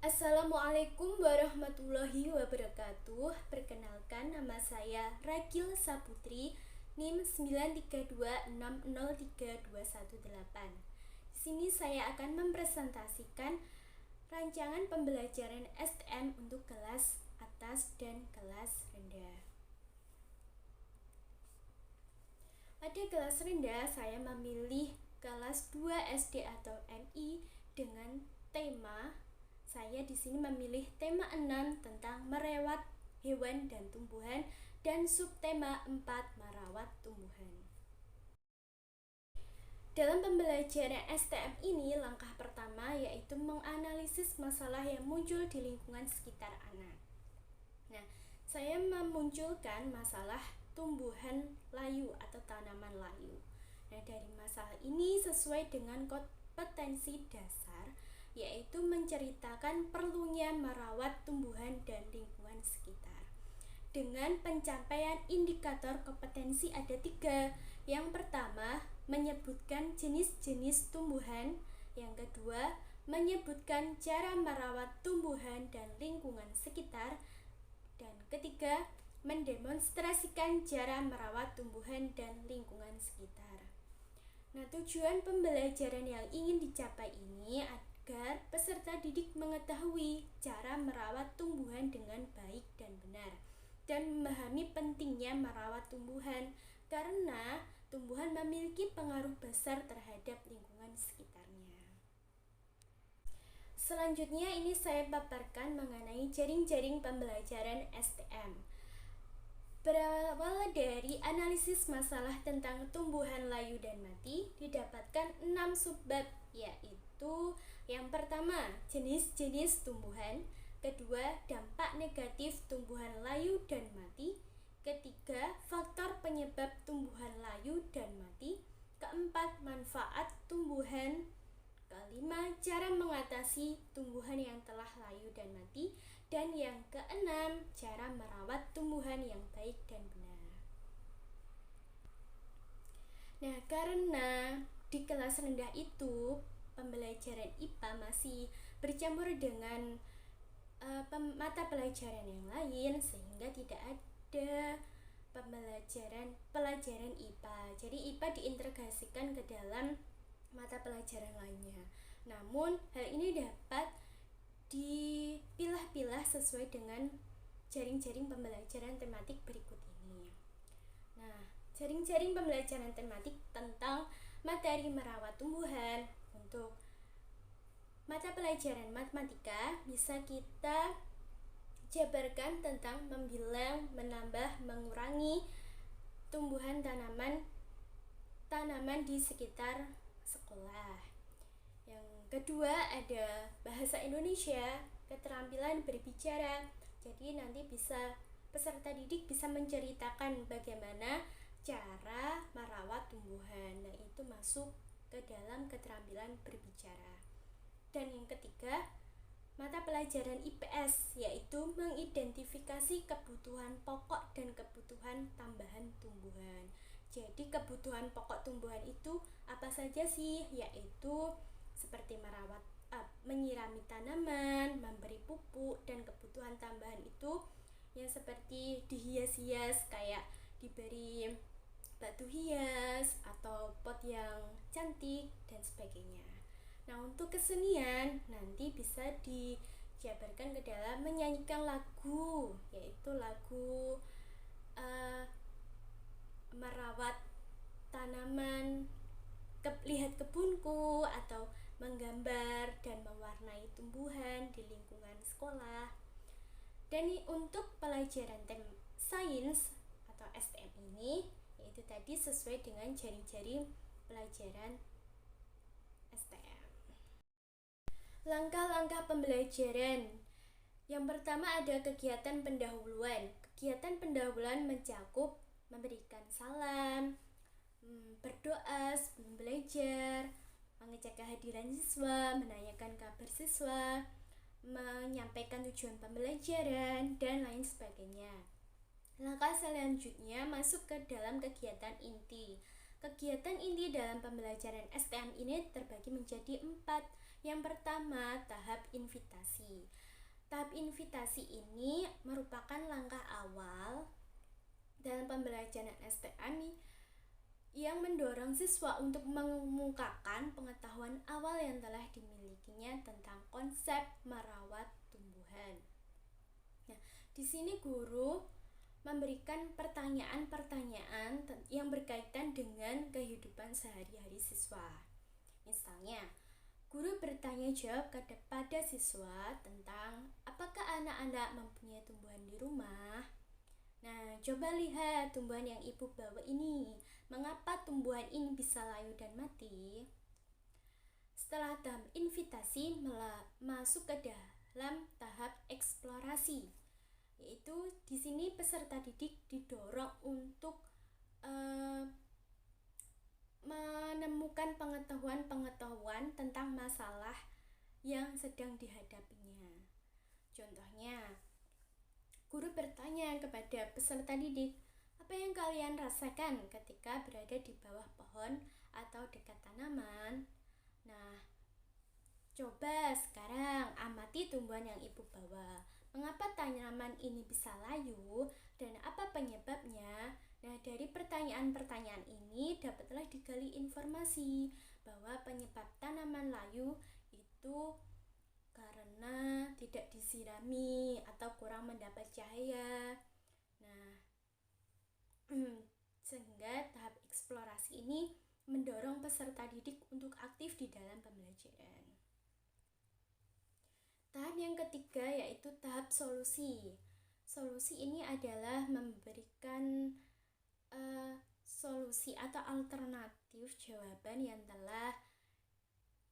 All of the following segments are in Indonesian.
Assalamualaikum warahmatullahi wabarakatuh. Perkenalkan, nama saya Ragil Saputri, NIM 932603218. Di sini saya akan mempresentasikan rancangan pembelajaran STM untuk kelas atas dan kelas rendah. Pada kelas rendah, saya memilih kelas 2 SD atau MI dengan tema. Saya di sini memilih tema 6 tentang merawat hewan dan tumbuhan dan subtema 4 merawat tumbuhan. Dalam pembelajaran STM ini, langkah pertama yaitu menganalisis masalah yang muncul di lingkungan sekitar anak. Nah, saya memunculkan masalah tumbuhan layu atau tanaman layu. Nah, dari masalah ini sesuai dengan kompetensi dasar, yaitu menceritakan perlunya merawat tumbuhan dan lingkungan sekitar. Dengan pencapaian indikator kompetensi ada 3. Yang pertama, menyebutkan jenis-jenis tumbuhan. Yang kedua, menyebutkan cara merawat tumbuhan dan lingkungan sekitar. Dan ketiga, mendemonstrasikan cara merawat tumbuhan dan lingkungan sekitar. Nah, tujuan pembelajaran yang ingin dicapai ini agar peserta didik mengetahui cara merawat tumbuhan dengan baik dan benar, dan memahami pentingnya merawat tumbuhan karena tumbuhan memiliki pengaruh besar terhadap lingkungan sekitarnya. Selanjutnya ini saya paparkan mengenai jaring-jaring pembelajaran STM. Berawal dari analisis masalah tentang tumbuhan layu dan mati, didapatkan 6 subbab, yaitu yang pertama, jenis-jenis tumbuhan. Kedua, dampak negatif tumbuhan layu dan mati. Ketiga, faktor penyebab tumbuhan layu dan mati. Keempat, manfaat tumbuhan. Kelima, cara mengatasi tumbuhan yang telah layu dan mati. Dan yang keenam, cara merawat tumbuhan yang baik dan benar. Nah, karena di kelas rendah itu pembelajaran IPA masih bercampur dengan mata pelajaran yang lain, sehingga tidak ada pelajaran IPA. Jadi IPA diintegrasikan ke dalam mata pelajaran lainnya. Namun hal ini dapat dipilah-pilah sesuai dengan jaring-jaring pembelajaran tematik berikut ini. Nah, jaring-jaring pembelajaran tematik tentang materi merawat tumbuhan. Untuk mata pelajaran matematika bisa kita jabarkan tentang membilang, menambah, mengurangi tumbuhan tanaman di sekitar sekolah. Yang kedua ada bahasa Indonesia, keterampilan berbicara. Jadi nanti peserta didik bisa menceritakan bagaimana cara merawat tumbuhan. Nah, itu masuk ke dalam keterampilan berbicara. Dan yang ketiga, mata pelajaran IPS, yaitu mengidentifikasi kebutuhan pokok dan kebutuhan tambahan tumbuhan. Jadi kebutuhan pokok tumbuhan itu apa saja sih? Yaitu seperti menyirami tanaman, memberi pupuk, dan kebutuhan tambahan itu yang seperti dihias-hias, kayak diberi batu hias atau pot yang cantik dan sebagainya. Nah, untuk kesenian nanti bisa dijabarkan ke dalam menyanyikan lagu, yaitu lagu merawat tanaman, lihat kebunku, atau menggambar dan mewarnai tumbuhan di lingkungan sekolah. Dan untuk pelajaran sains atau STM ini, yaitu tadi sesuai dengan jaring-jaring pelajaran STM. Langkah-langkah pembelajaran. Yang pertama ada kegiatan pendahuluan. Kegiatan pendahuluan mencakup memberikan salam, berdoa sebelum belajar, mengecek kehadiran siswa, menanyakan kabar siswa, menyampaikan tujuan pembelajaran, dan lain sebagainya. Langkah selanjutnya masuk ke dalam kegiatan inti. Kegiatan inti dalam pembelajaran STM ini terbagi menjadi 4, Yang pertama, tahap invitasi. Tahap invitasi ini merupakan langkah awal dalam pembelajaran STM yang mendorong siswa untuk mengemukakan pengetahuan awal yang telah dimilikinya tentang konsep merawat tumbuhan. Nah, di sini guru memberikan pertanyaan-pertanyaan yang berkaitan dengan kehidupan sehari-hari siswa. Misalnya, guru bertanya jawab kepada siswa tentang apakah anak-anak mempunyai tumbuhan di rumah. Nah, coba lihat tumbuhan yang ibu bawa ini. Mengapa tumbuhan ini bisa layu dan mati? Setelah tahap invitasi, masuk ke dalam tahap eksplorasi. Yaitu di sini peserta didik didorong untuk menemukan pengetahuan tentang masalah yang sedang dihadapinya. Contohnya, guru bertanya kepada peserta didik, apa yang kalian rasakan ketika berada di bawah pohon atau dekat tanaman? Nah, coba sekarang amati tumbuhan yang ibu bawa. Mengapa tanaman ini bisa layu dan apa penyebabnya? Nah, dari pertanyaan-pertanyaan ini dapatlah digali informasi bahwa penyebab tanaman layu itu karena tidak disirami atau kurang mendapat cahaya. Nah, sehingga tahap eksplorasi ini mendorong peserta didik untuk aktif di dalam pembelajaran. Tahap yang ketiga yaitu tahap solusi. Solusi ini adalah memberikan solusi atau alternatif jawaban yang telah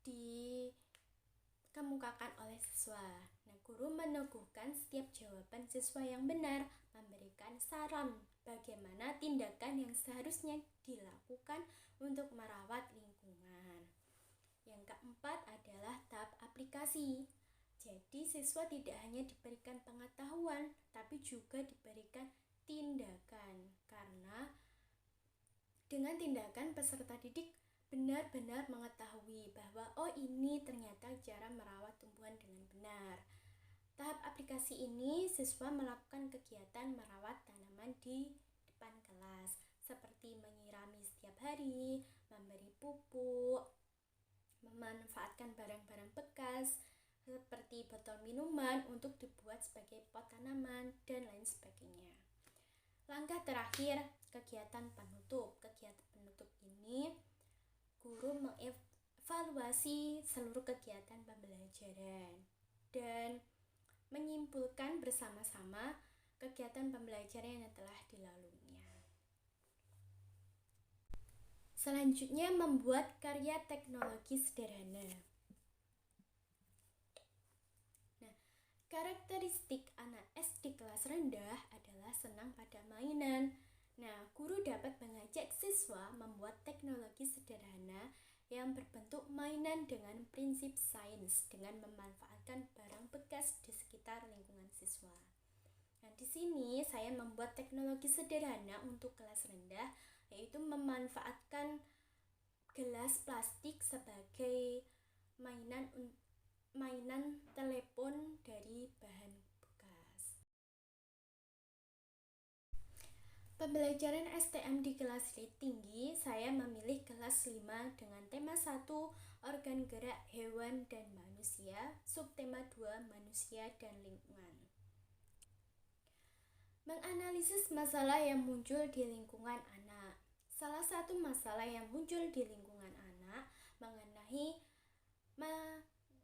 dikemukakan oleh siswa. Nah, guru meneguhkan setiap jawaban siswa yang benar, memberikan saran bagaimana tindakan yang seharusnya dilakukan untuk merawat lingkungan. Yang keempat adalah tahap aplikasi. Jadi, siswa tidak hanya diberikan pengetahuan, tapi juga diberikan tindakan. Karena dengan tindakan peserta didik benar-benar mengetahui bahwa ini ternyata cara merawat tumbuhan dengan benar. Tahap aplikasi ini siswa melakukan kegiatan merawat tanaman di depan kelas, seperti menyirami setiap hari, memberi pupuk, memanfaatkan barang-barang bekas seperti botol minuman untuk dibuat sebagai pot tanaman dan lain sebagainya. Langkah terakhir, kegiatan penutup. Kegiatan penutup ini guru mengevaluasi seluruh kegiatan pembelajaran dan menyimpulkan bersama-sama kegiatan pembelajaran yang telah dilaluinya. Selanjutnya, membuat karya teknologi sederhana. Nah, karakteristik anak SD kelas rendah adalah senang pada mainan. Nah, guru dapat mengajak siswa membuat teknologi sederhana yang berbentuk mainan dengan prinsip sains dengan memanfaatkan barang bekas di sekitar lingkungan siswa. Nah, di sini saya membuat teknologi sederhana untuk kelas rendah, yaitu memanfaatkan gelas plastik sebagai mainan telepon dari bahan bekas. Pembelajaran STM di kelas tinggi, saya memilih kelas 5 dengan tema 1, organ gerak hewan dan manusia, subtema 2, manusia dan lingkungan. Menganalisis masalah yang muncul di lingkungan anak. Salah satu masalah yang muncul di lingkungan anak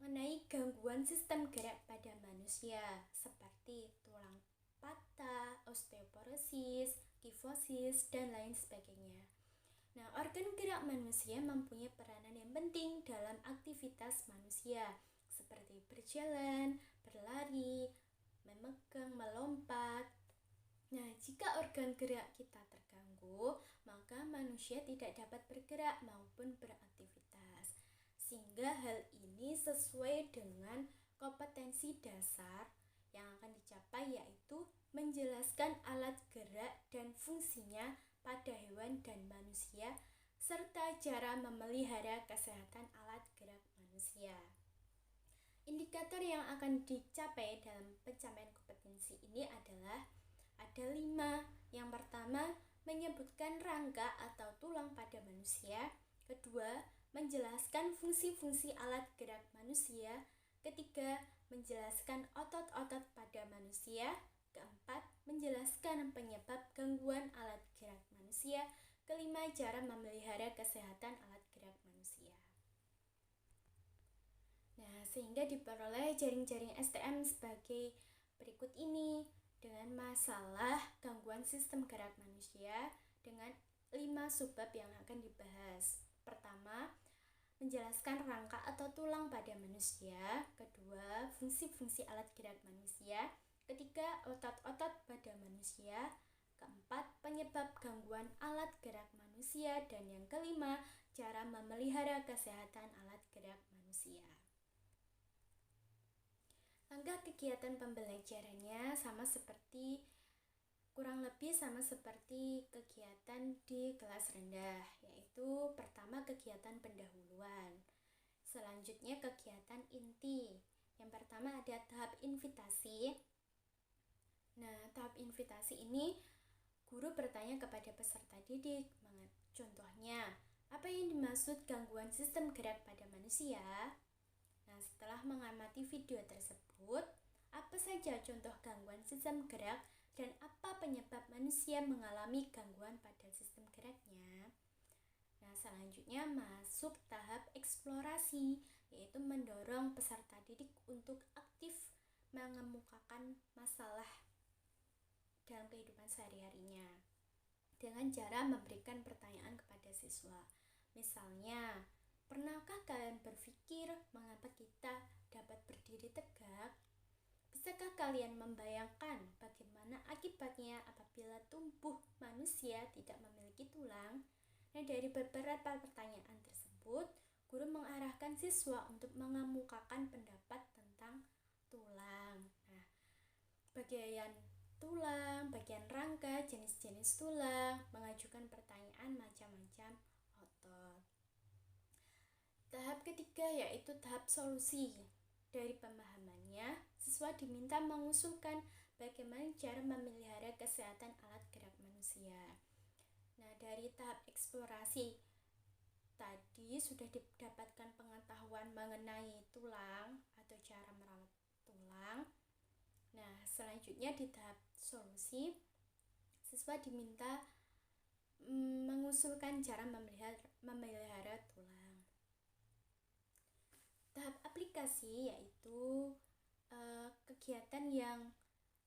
mengenai gangguan sistem gerak pada manusia seperti tulang patah, osteoporosis, kifosis, dan lain sebagainya. Nah, organ gerak manusia mempunyai peranan yang penting dalam aktivitas manusia seperti berjalan, berlari, memegang, melompat. Nah, jika organ gerak kita terganggu, maka manusia tidak dapat bergerak maupun beraktivitas. Sehingga hal ini sesuai dengan kompetensi dasar yang akan dicapai, yaitu menjelaskan alat gerak dan fungsinya pada hewan dan manusia, serta cara memelihara kesehatan alat gerak manusia. Indikator yang akan dicapai dalam pencapaian kompetensi ini adalah ada 5. Yang pertama, menyebutkan rangka atau tulang pada manusia. Kedua, menjelaskan fungsi-fungsi alat gerak manusia. Ketiga, menjelaskan otot-otot pada manusia. Keempat, menjelaskan penyebab gangguan alat gerak manusia. Kelima, cara memelihara kesehatan alat gerak manusia. Nah, sehingga diperoleh jaring-jaring STM sebagai berikut ini, dengan masalah gangguan sistem gerak manusia dengan 5 subbab yang akan dibahas. Pertama, menjelaskan rangka atau tulang pada manusia. Kedua, fungsi-fungsi alat gerak manusia. Ketiga, otot-otot pada manusia. Keempat, penyebab gangguan alat gerak manusia. Dan yang kelima, cara memelihara kesehatan alat gerak manusia. Langkah kegiatan pembelajarannya kurang lebih sama seperti kegiatan di kelas rendah, yaitu pertama kegiatan pendahuluan, selanjutnya kegiatan inti. Yang pertama ada tahap invitasi. Nah, tahap invitasi ini guru bertanya kepada peserta didik. Contohnya, apa yang dimaksud gangguan sistem gerak pada manusia? Nah, setelah mengamati video tersebut, apa saja contoh gangguan sistem gerak dan apa penyebab manusia mengalami gangguan pada sistem geraknya? Nah, selanjutnya masuk tahap eksplorasi, yaitu mendorong peserta didik untuk aktif mengemukakan masalah dalam kehidupan sehari-harinya dengan cara memberikan pertanyaan kepada siswa. Misalnya, pernahkah kalian berpikir mengapa kita dapat berdiri tegak? Bisakah kalian membayangkan bagaimana akibatnya apabila tubuh manusia tidak memiliki tulang? Nah, dari beberapa pertanyaan tersebut, guru mengarahkan siswa untuk mengemukakan pendapat tentang tulang. Nah, bagian tulang, bagian rangka, jenis-jenis tulang, mengajukan pertanyaan macam-macam otot. Tahap ketiga yaitu tahap solusi. Dari pemahamannya, siswa diminta mengusulkan bagaimana cara memelihara kesehatan alat gerak manusia. Nah, dari tahap eksplorasi tadi sudah didapatkan pengetahuan mengenai tulang atau cara merawat tulang. Nah, selanjutnya di tahap solusi, siswa diminta mengusulkan cara memelihara tulang. Tahap aplikasi yaitu kegiatan yang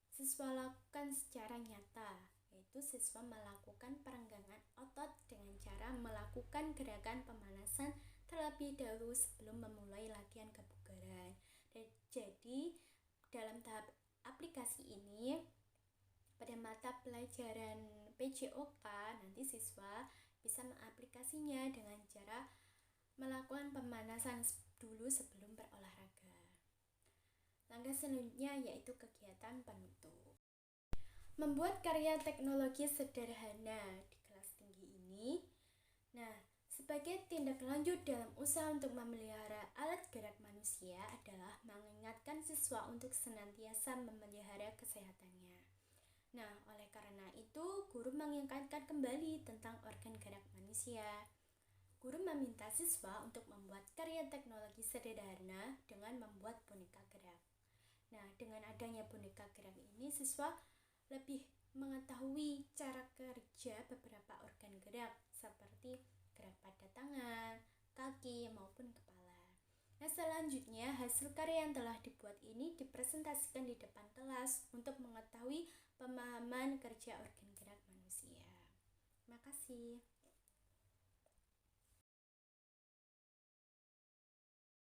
siswa lakukan secara nyata, yaitu siswa melakukan perenggangan otot dengan cara melakukan gerakan pemanasan terlebih dahulu sebelum memulai latihan kebugaran. Jadi dalam tahap aplikasi ini pada mata pelajaran PJOK nanti siswa bisa mengaplikasinya dengan cara melakukan pemanasan dulu sebelum berolahraga. Langkah selanjutnya yaitu kegiatan penutup. Membuat karya teknologi sederhana di kelas tinggi ini. Nah, sebagai tindak lanjut dalam usaha untuk memelihara alat gerak manusia adalah mengingatkan siswa untuk senantiasa memelihara kesehatannya. Nah, oleh karena itu, guru mengingatkan kembali tentang organ gerak manusia. Guru meminta siswa untuk membuat karya teknologi sederhana dengan membuat boneka gerak. Nah, dengan adanya boneka gerak ini, siswa lebih mengetahui cara kerja beberapa organ gerak seperti gerak pada tangan, kaki, maupun kepala. Nah, selanjutnya hasil karya yang telah dibuat ini dipresentasikan di depan kelas untuk mengetahui pemahaman kerja organ gerak manusia. Terima kasih.